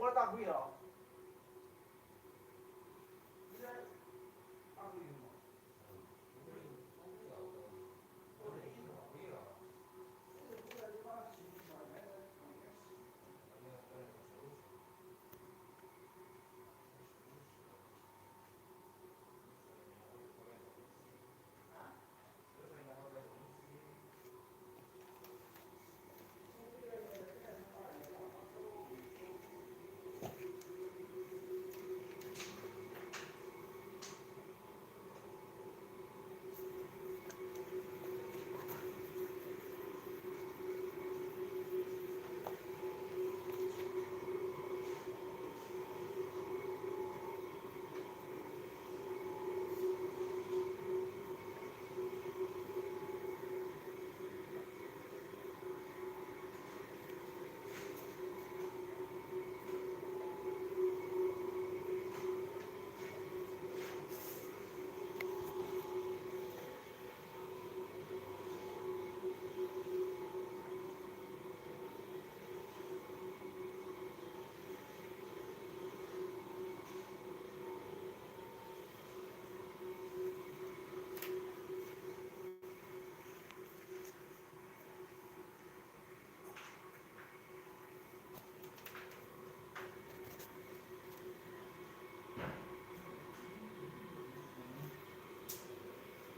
我大贵了。大贵吗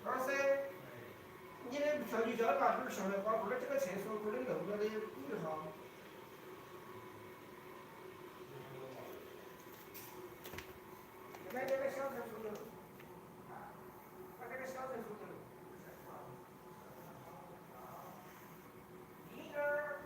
？23，你的票据交了8分，剩下8分，这个厕所不能弄个的补一下。买这个小厕所的，把这个小厕所的。一根儿。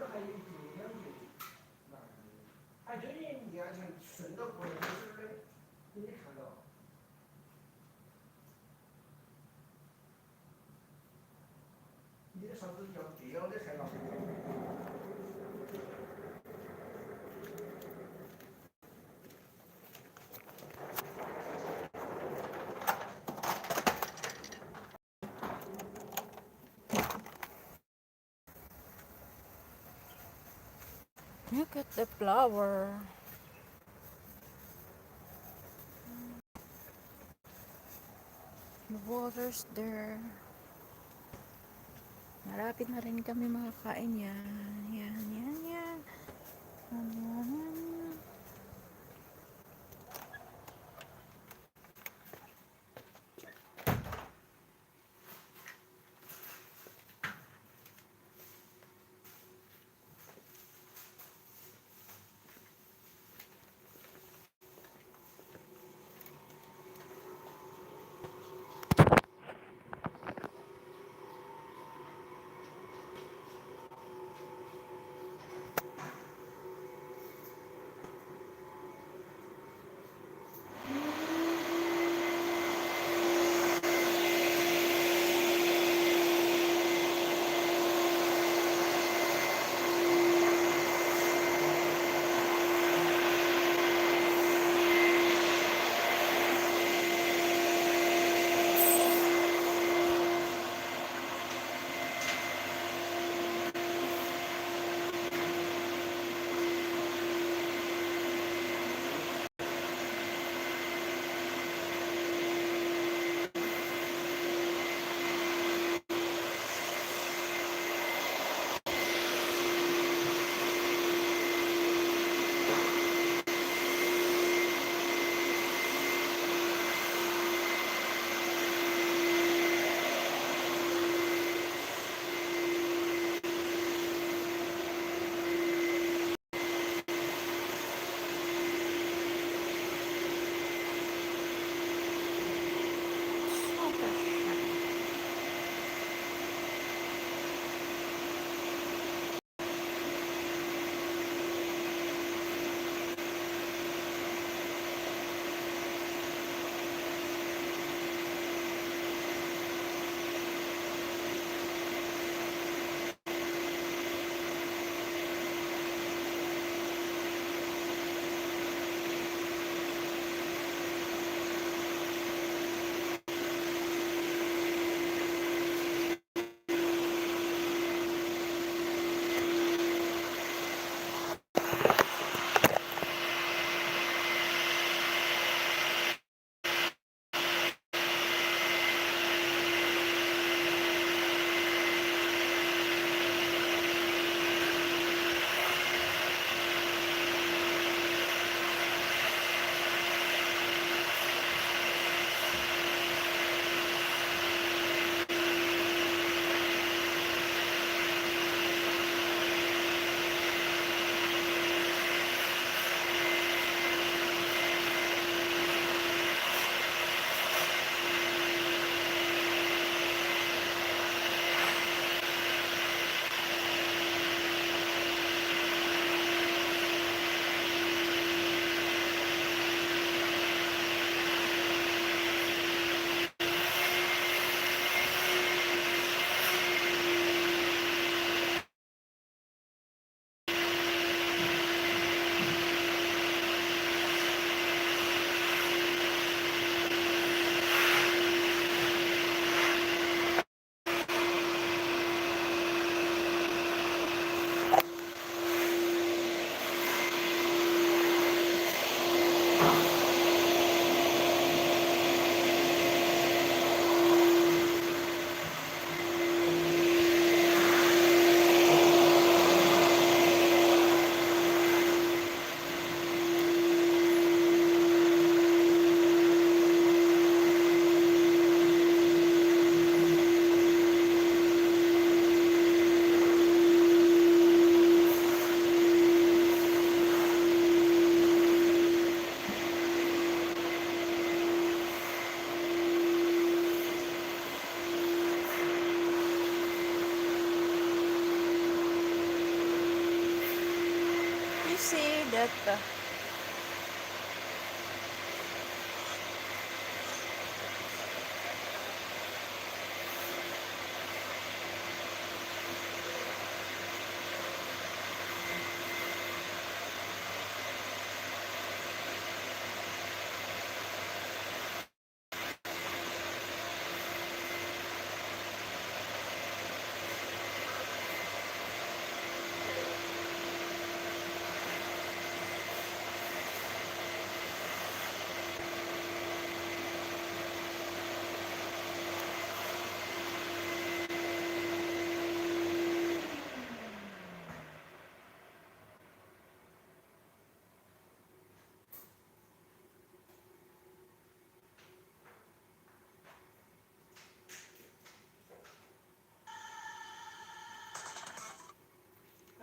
这儿还有2件，还有你面前顺着过来就是的，你看到？你的啥子叫吊的才了？Look at the flower. The water's there. Malapit na rin kami makakain yan. Yan, yan, yan. Yan, yan, yan.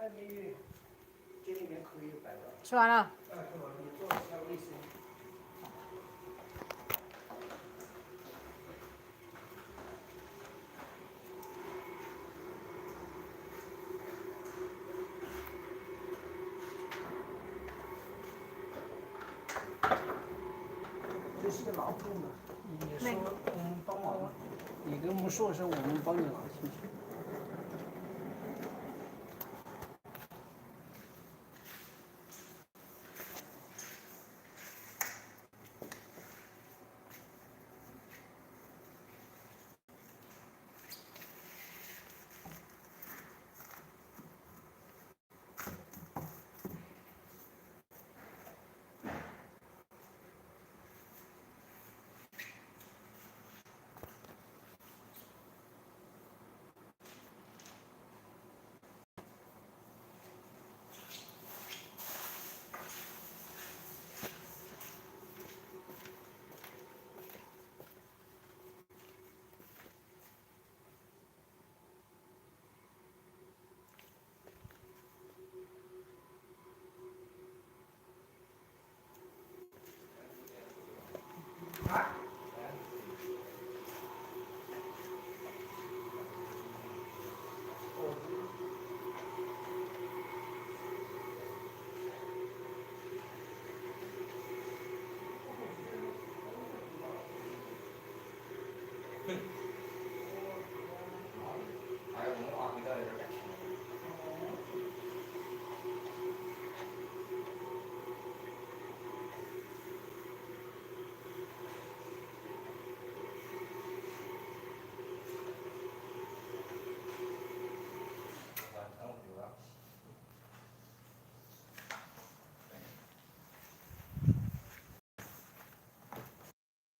外面有，这里面可以摆了。吃完了。是吧？你做一下卫生。这是个劳动的，你说帮忙，你跟我们说我们帮你拿进去。